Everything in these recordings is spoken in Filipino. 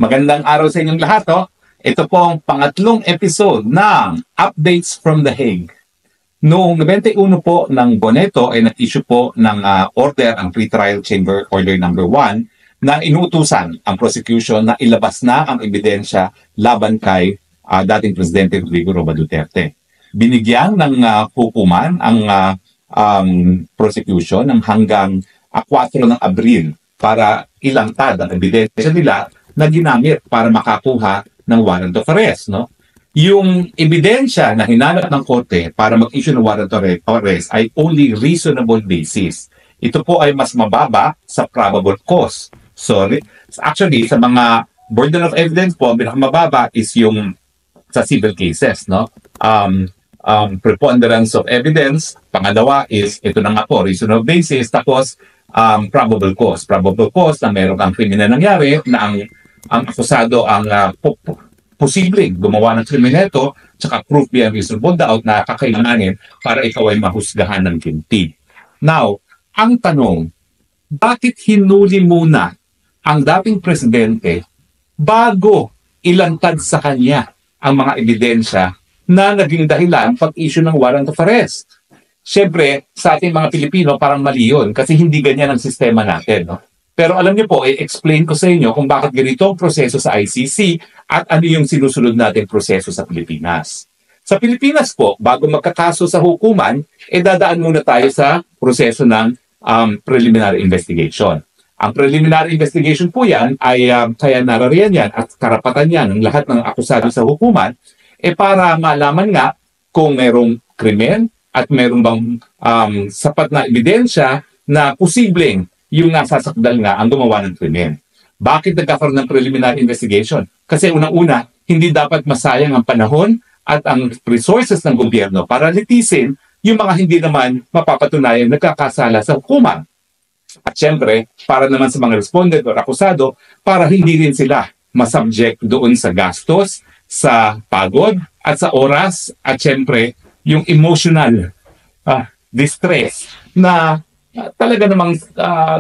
Magandang araw sa inyong lahat. Ito po ang pangatlong episode ng Updates from The Hague. Noong 91 po ng Boneto ay nag-issue po ng order ang Pre-Trial Chamber Order number 1 na inuutusan ang prosecution na ilabas na ang ebidensya laban kay dating Presidente Rodrigo Roa Duterte. Binigyan ng hukuman ang prosecution ng hanggang 4 ng Abril para ilantad ang ebidensya nila na ginamit para makakuha ng warrant of arrest. Yung ebidensya na hinanap ng korte para mag-issue ng warrant of arrest ay only reasonable basis. Ito po ay mas mababa sa probable cause. So actually, sa mga burden of evidence po, ang pinakamababa is yung sa civil cases. Preponderance of evidence. Pangalawa is, ito na nga po, reasonable basis. Tapos, probable cause. Probable cause na meron kang krimen na nangyari na ang akusado ang posibleng gumawa ng krimen ito, tsaka proof beyond reasonable doubt na kakailanganin para ikaw ay mahusgahan ng guilty. Now, ang tanong, bakit hinuli muna ang dating presidente bago ilantad sa kanya ang mga ebidensya na naging dahilan pag-issue ng warrant of arrest? Siyempre, sa ating mga Pilipino, parang mali yun kasi hindi ganyan ang sistema natin. Pero alam niyo po, i-explain ko sa inyo kung bakit ganito ang proseso sa ICC at ano yung sinusunod nating proseso sa Pilipinas. Sa Pilipinas po, bago magkakaso sa hukuman, dadaan muna tayo sa proseso ng preliminary investigation. Ang preliminary investigation po yan ay kaya narariyan yan at karapatan yan ng lahat ng akusado sa hukuman para malaman nga kung merong krimen at meron bang sapat na ebidensya na posibleng yung nasasakdal nga ang gumawa ng krimen. Bakit nagkakaroon ng preliminary investigation? Kasi unang-una, hindi dapat masayang ang panahon at ang resources ng gobyerno para litisin yung mga hindi naman mapapatunayan nagkakasala sa hukuman. At syempre, para naman sa mga respondent o akusado, para hindi rin sila masubject doon sa gastos, sa pagod, at sa oras, at syempre, yung emotional distress na talaga namang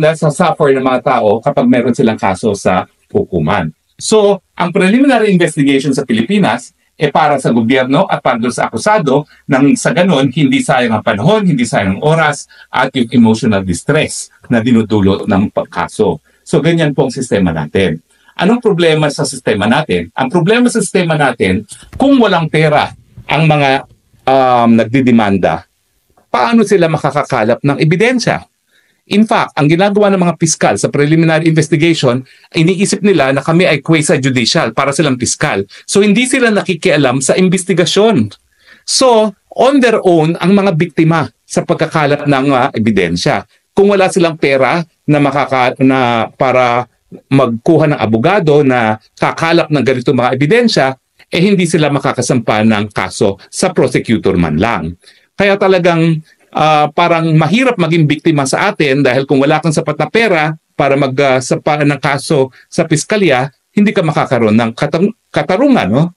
nasasuffer ng mga tao kapag meron silang kaso sa hukuman. So, ang preliminary investigation sa Pilipinas para sa gobyerno at para sa akusado nang sa ganon, hindi sayang ang panahon, hindi sayang ang oras at yung emotional distress na dinudulot ng pagkaso. So, ganyan po ang sistema natin. Anong problema sa sistema natin? Ang problema sa sistema natin, kung walang pera ang mga nagdidemanda, paano sila makakakalap ng ebidensya? In fact, ang ginagawa ng mga piskal sa preliminary investigation, iniisip nila na kami ay quasi-judicial para silang piskal. So hindi sila nakikialam sa investigasyon. So, on their own, ang mga biktima sa pagkakalap ng ebidensya. Kung wala silang pera na para magkuha ng abogado na kakalap ng ganito mga ebidensya, hindi sila makakasampa ng kaso sa prosecutor man lang. Kaya talagang parang mahirap maging biktima sa atin dahil kung wala kang sapat na pera para magsampa ng kaso sa piskalya, hindi ka makakaroon ng katarungan.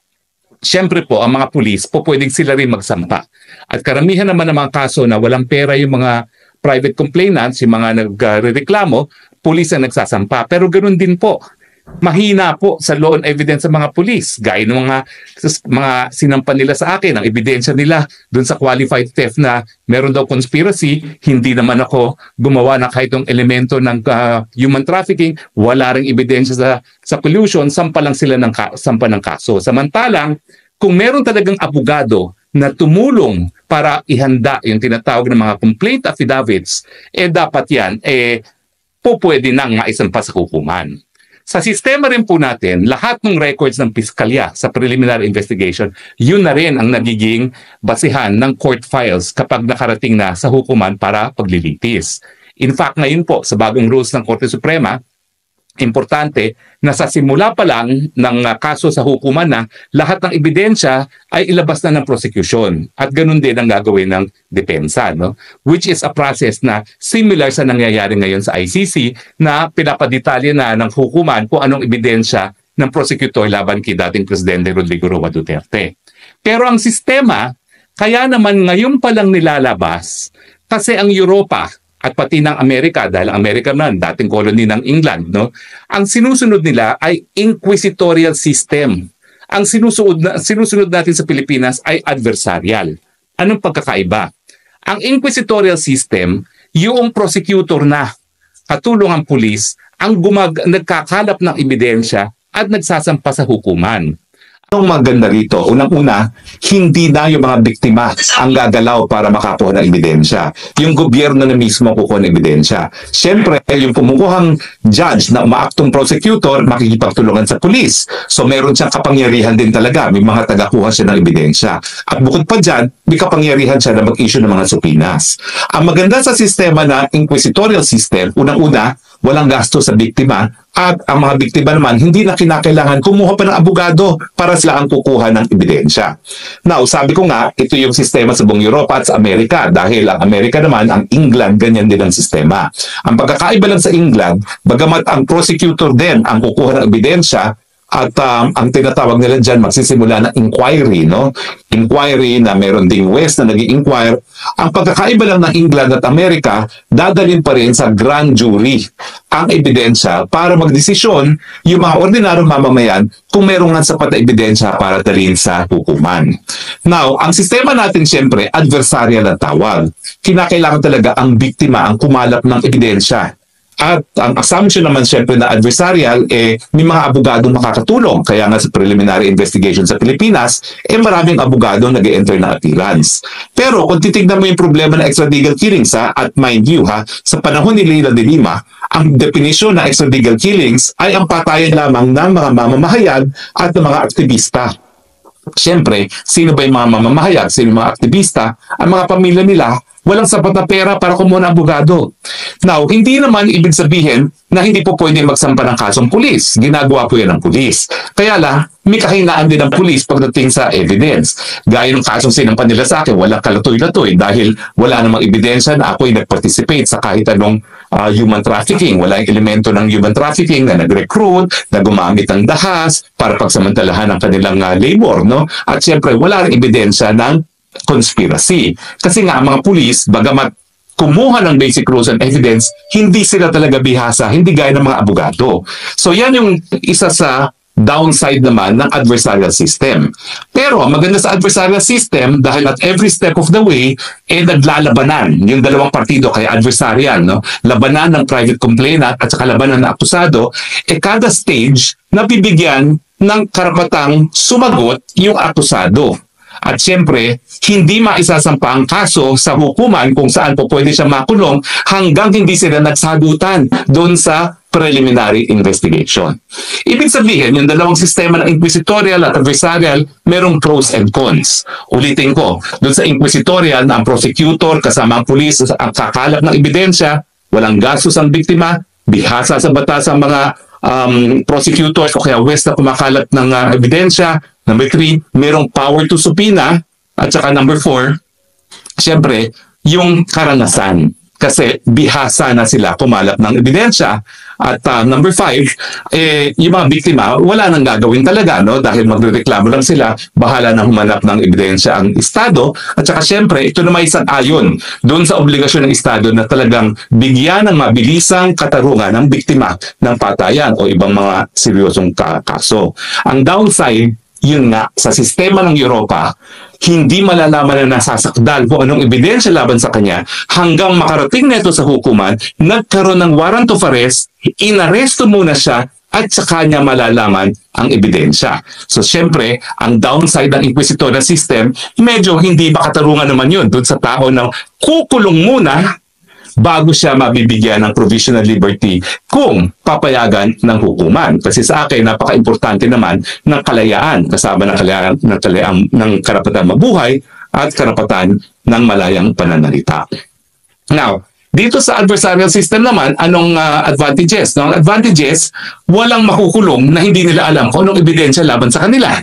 Siyempre po, ang mga pulis, pwedeng sila rin magsampa. At karamihan naman ng mga kaso na walang pera yung mga private complainants, yung mga nagrereklamo, pulis ang nagsasampa. Pero ganoon din po. Mahina po sa law and evidence sa mga pulis. Gaya ng mga sinampan nila sa akin, ang ebidensya nila dun sa qualified theft na meron daw conspiracy, hindi naman ako gumawa ng kahit yung elemento ng human trafficking, wala ring ebidensya sa collusion, sampa lang sila sampa ng kaso. Samantalang, kung meron talagang abogado na tumulong para ihanda yung tinatawag ng mga complaint affidavits, dapat yan, pwede nang maisampa sa hukuman. Sa sistema rin po natin, lahat ng records ng piskalya sa preliminary investigation, yun na rin ang nagiging basihan ng court files kapag nakarating na sa hukuman para paglilitis. In fact, ngayon po, sa bagong rules ng Korte Suprema, importante na sa simula pa lang ng kaso sa hukuman na lahat ng ebidensya ay ilabas na ng prosecution at ganun din ang gagawin ng depensa, which is a process na similar sa nangyayari ngayon sa ICC na pinapadetalye na ng hukuman kung anong ebidensya ng prosecutor laban kay dating Presidente Rodrigo Roa Duterte. Pero ang sistema, kaya naman ngayon pa lang nilalabas kasi ang Europa at pati ng Amerika, dahil ang Amerika man, dating colony ng England, no? Ang sinusunod nila ay inquisitorial system. Ang sinusunod natin sa Pilipinas ay adversarial. Anong pagkakaiba? Ang inquisitorial system, yung prosecutor na katulong ang pulis, ang nagkakalap ng ebidensya at nagsasampa sa hukuman. Ang maganda rito, unang-una, hindi na yung mga biktima ang gagalaw para makakuha ng ebidensya. Yung gobyerno na mismo kukuha ng ebidensya. Siyempre, yung kumukuhang judge na umaaktong prosecutor, makikipagtulungan sa pulis. So meron siyang kapangyarihan din talaga. May mga tagakuha siya ng ebidensya. At bukod pa dyan, may kapangyarihan siya na mag-issue ng mga supinas. Ang maganda sa sistema na inquisitorial system, unang-una, walang gasto sa biktima at ang mga biktima naman hindi na kinakailangan kumuha pa ng abogado para sila ang kukuha ng ebidensya. Now, sabi ko nga, ito yung sistema sa buong Europa at sa Amerika dahil ang Amerika naman, ang England, ganyan din ang sistema. Ang pagkakaiba lang sa England, bagamat ang prosecutor din ang kukuha ng ebidensya, at ang tinatawag nila dyan, magsisimula ng inquiry, no? Inquiry na meron ding West na nag-i-inquire. Ang pagkakaiba lang ng England at Amerika, dadalhin pa rin sa grand jury ang ebidensya para magdesisyon yung mga ordinaryong mamamayan kung meron nga sapat na ebidensya para dalhin sa hukuman. Now, ang sistema natin siyempre, adversarial ang tawag. Kinakailangan talaga ang biktima ang kumalap ng ebidensya. At ang assumption naman siyempre na adversarial, may mga abogadong makakatulong. Kaya nga sa preliminary investigation sa Pilipinas, maraming abogadong nag-e-enter na appearance. Pero kung titignan mo yung problema ng extralegal killings, at mind you, sa panahon ni Leila de Lima, ang definisyon ng extralegal killings ay ang patayan lamang ng mga mamamahayag at ng mga aktivista. Siyempre, sino ba yung mga mamamahayag, sino yung mga aktivista, ang mga pamilya nila, walang sapat na pera para kumuha ng abogado. Now, hindi naman ibig sabihin na hindi po pwede magsampa ng kasong pulis. Ginagawa po yan ng pulis. Kaya lang, may kahinaan din ng pulis pagdating sa evidence. Gaya ng kasong sinampan nila sa akin, walang kalatoy-latoy dahil wala namang ebidensya na ako'y nag-participate sa kahit anong human trafficking. Wala yung elemento ng human trafficking na nag-recruit, na gumamit ng dahas para pagsamantalahan ang kanilang labor. No? At siyempre, wala rin ebidensya ng conspiracy. Kasi nga, ang mga pulis, bagamat kumuha ng basic rules and evidence, hindi sila talaga bihasa, hindi gaya ng mga abogado. So yan yung isa sa downside naman ng adversarial system. Pero maganda sa adversarial system dahil at every step of the way, naglalabanan yung dalawang partido kaya adversarial, no? Labanan ng private complainant at saka labanan ng akusado, kada stage nabibigyan ng karapatang sumagot yung akusado. At siyempre, hindi maisasampa ang kaso sa hukuman kung saan po pwede siya makulong hanggang hindi sila nagsagutan doon sa preliminary investigation. Ibig sabihin, yung dalawang sistema ng inquisitorial at adversarial, merong pros and cons. Ulitin ko, doon sa inquisitorial na ang prosecutor kasama ang pulis ang kakalap ng ebidensya, walang gastos ang biktima, bihasa sa batas ang mga prosecutors o kaya West na kumakalat ng ebidensya. Number 3, merong power to subpoena. At saka number 4, siyempre, yung karanasan. Kasi bihasa na sila kumalap ng ebidensya. At number 5, yung mga biktima, wala nang gagawin talaga, no? Dahil magrereklamo lang sila, bahala na humanap ng ebidensya ang Estado. At saka siyempre, ito na may ayon doon sa obligasyon ng Estado na talagang bigyan ng mabilisang katarungan ng biktima ng patayan o ibang mga seryosong kaso. Ang downside, yun nga, sa sistema ng Europa, hindi malalaman na nasasakdal kung anong ebidensya laban sa kanya hanggang makarating neto sa hukuman, nagkaroon ng warrant of arrest, inaresto muna siya at saka niya malalaman ang ebidensya. So syempre, ang downside ng inquisitorial system, medyo hindi makatarungan naman yun doon sa tao na kukulong muna bago siya mabibigyan ng provisional liberty kung papayagan ng hukuman. Kasi sa akin, napaka-importante naman ng kalayaan, kasama ng kalayaan ng karapatan mabuhay at karapatan ng malayang pananalita. Now, dito sa adversarial system naman, anong advantages? No? Ang advantages, walang makukulong na hindi nila alam kung anong ebidensya laban sa kanila.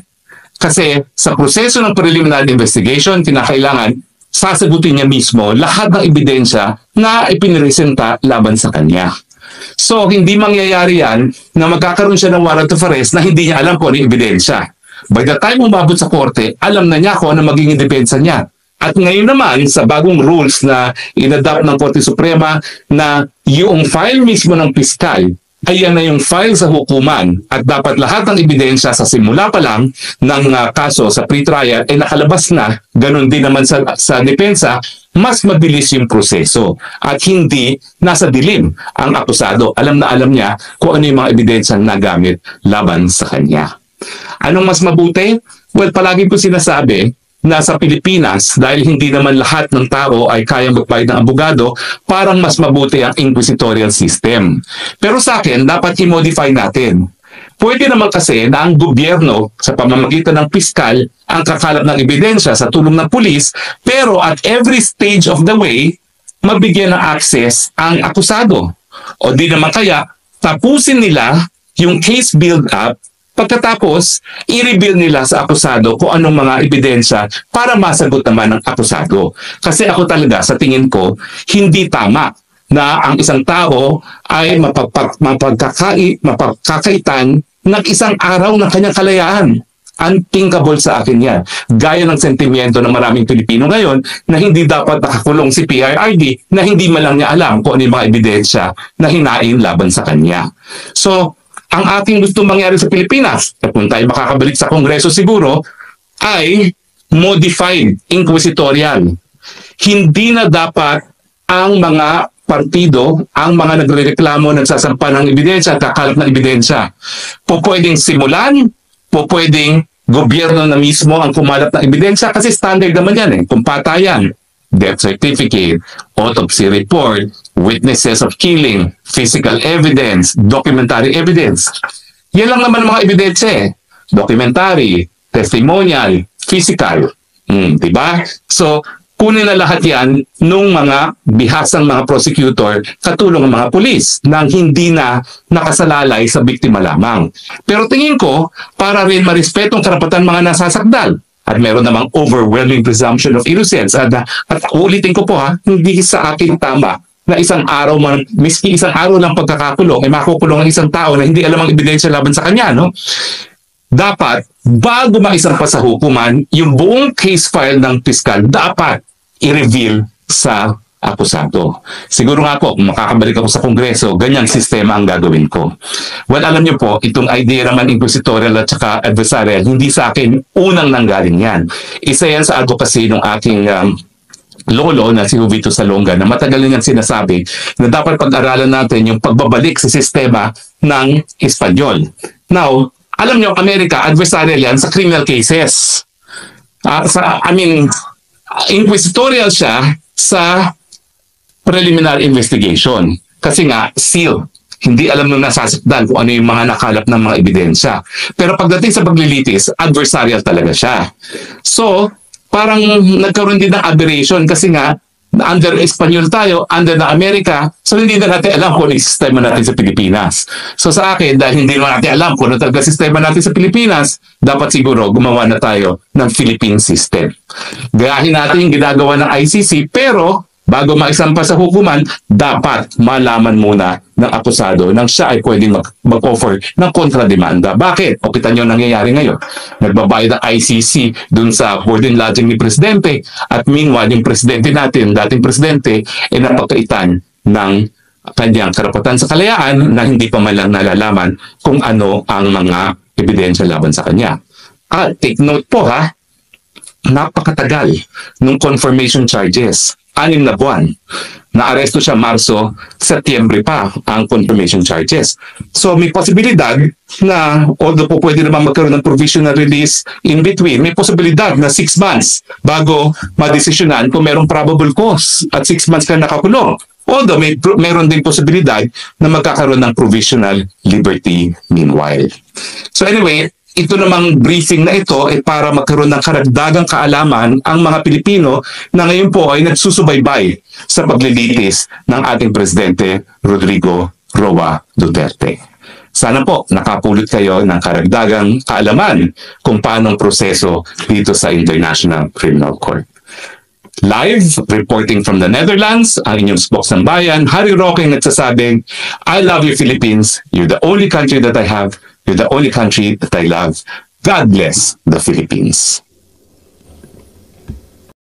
Kasi sa proseso ng preliminary investigation, kinakailangan sasagutin niya mismo lahat ng ebidensya na ipiniresenta laban sa kanya. So, hindi mangyayari yan na magkakaroon siya ng warrant of arrest na hindi niya alam kung ano yung ebidensya. By the time umabot sa korte, alam na niya kung ano magiging depensa niya. At ngayon naman, sa bagong rules na inadapt ng Korte Suprema na yung file mismo ng piskal, ay yan na yung file sa hukuman at dapat lahat ng ebidensya sa simula pa lang ng kaso sa pre-trial ay nakalabas na, ganun din naman sa depensa, mas mabilis yung proseso at hindi nasa dilim ang akusado. Alam na alam niya kung ano yung mga ebidensyang nagamit laban sa kanya. Anong mas mabuti? Well, palagi ko sinasabi na sa Pilipinas, dahil hindi naman lahat ng tao ay kayang magbayad ng abogado, parang mas mabuti ang inquisitorial system. Pero sa akin, dapat i-modify natin. Pwede naman kasi na ang gobyerno sa pamamagitan ng piskal ang kakalap ng ebidensya sa tulong ng pulis, pero at every stage of the way, mabigyan ng access ang akusado. O di naman kaya, tapusin nila yung case build-up. Pagkatapos, i-reveal nila sa akusado kung anong mga ebidensya para masagot naman ng akusado. Kasi ako talaga, sa tingin ko, hindi tama na ang isang tao ay mapagkakaitan ng isang araw ng kanyang kalayaan. Unthinkable sa akin yan. Gaya ng sentimiento ng maraming Pilipino ngayon na hindi dapat nakakulong si PRRD na hindi man lang niya alam kung ano yung mga ebidensya na hinain laban sa kanya. So, ang ating gusto mangyari sa Pilipinas, kung tayo makakabalik sa Kongreso siguro, ay modified inquisitorial. Hindi na dapat ang mga partido, ang mga nagrereklamo, nagsasampa ng ebidensya at kakalap ng ebidensya. Pwedeng simulan, pwedeng gobyerno na mismo ang kumalap ng ebidensya kasi standard naman yan kung patayan. Death certificate, autopsy report, witnesses of killing, physical evidence, documentary evidence. Yan lang naman ang mga ebidensya Documentary, testimonial, physical. Diba? So, kunin na lahat yan nung mga bihasang mga prosecutor katulong ng mga pulis nang hindi na nakasalalay sa biktima lamang. Pero tingin ko, para rin marespetong karapatan mga nasasakdal, at meron namang overwhelming presumption of innocence. At ulitin ko po hindi sa akin tama na isang araw man, miski isang araw lang pagkakakulong, ay makukulong ang isang tao na hindi alam ang ebidensya laban sa kanya, no? Dapat, bago maisampa sa hukuman, yung buong case file ng piskal dapat i-reveal sa akusado. Siguro nga po, kung makakabalik ako sa Kongreso, ganyang sistema ang gagawin ko. Well, alam niyo po, itong idea naman inquisitorial at saka adversarial, hindi sa akin unang nanggaling yan. Isa yan sa advocacy ng aking lolo na si Jovito Salonga na matagal niyang sinasabi na dapat pag-aralan natin yung pagbabalik sa sistema ng Espanyol. Now, alam niyo, Amerika, adversarial yan sa criminal cases. Inquisitorial siya sa preliminary investigation. Kasi nga, seal. Hindi alam nung nasasakdan kung ano yung mga nakalap ng mga ebidensya. Pero pagdating sa paglilitis, adversarial talaga siya. So, parang nagkaroon din ng aberration kasi nga, under Espanyol tayo, under na Amerika, so hindi na natin alam kung ano yung sistema natin sa Pilipinas. So sa akin, dahil hindi naman natin alam kung ano talaga sistema natin sa Pilipinas, dapat siguro gumawa na tayo ng Philippine system. Gayahin natin yung ginagawa ng ICC, pero bago maisampa sa hukuman, dapat malaman muna ng akusado nang siya ay pwedeng mag-offer ng kontrademanda. Bakit? O kita nyo nangyayari ngayon. Nagbabayad ang ICC dun sa board and lodging ni Presidente at meanwhile, yung Presidente natin, dating Presidente, ay napakaitan ng kanyang karapatan sa kalayaan na hindi pa man lang nalalaman kung ano ang mga ebidensya laban sa kanya. Take note po napakatagal nung confirmation charges. 6 na buwan. Na-aresto siya Marso, Setyembre pa ang confirmation charges. So may posibilidad na, although po pwede naman magkaroon ng provisional release in between, may posibilidad na 6 months bago madesisyonan kung merong probable cause at 6 months ka nakakulong. Although meron din posibilidad na magkakaroon ng provisional liberty meanwhile. So anyway, ito namang briefing na ito ay para magkaroon ng karagdagang kaalaman ang mga Pilipino na ngayon po ay nagsusubaybay sa paglilitis ng ating Presidente Rodrigo Roa Duterte. Sana po nakapulot kayo ng karagdagang kaalaman kung paano ang proseso dito sa International Criminal Court. Live, reporting from the Netherlands, ang inyong spokesman bayan, Harry Roque nagsasabing, I love you Philippines, you're the only country that I have, you're the only country that I love. God bless the Philippines.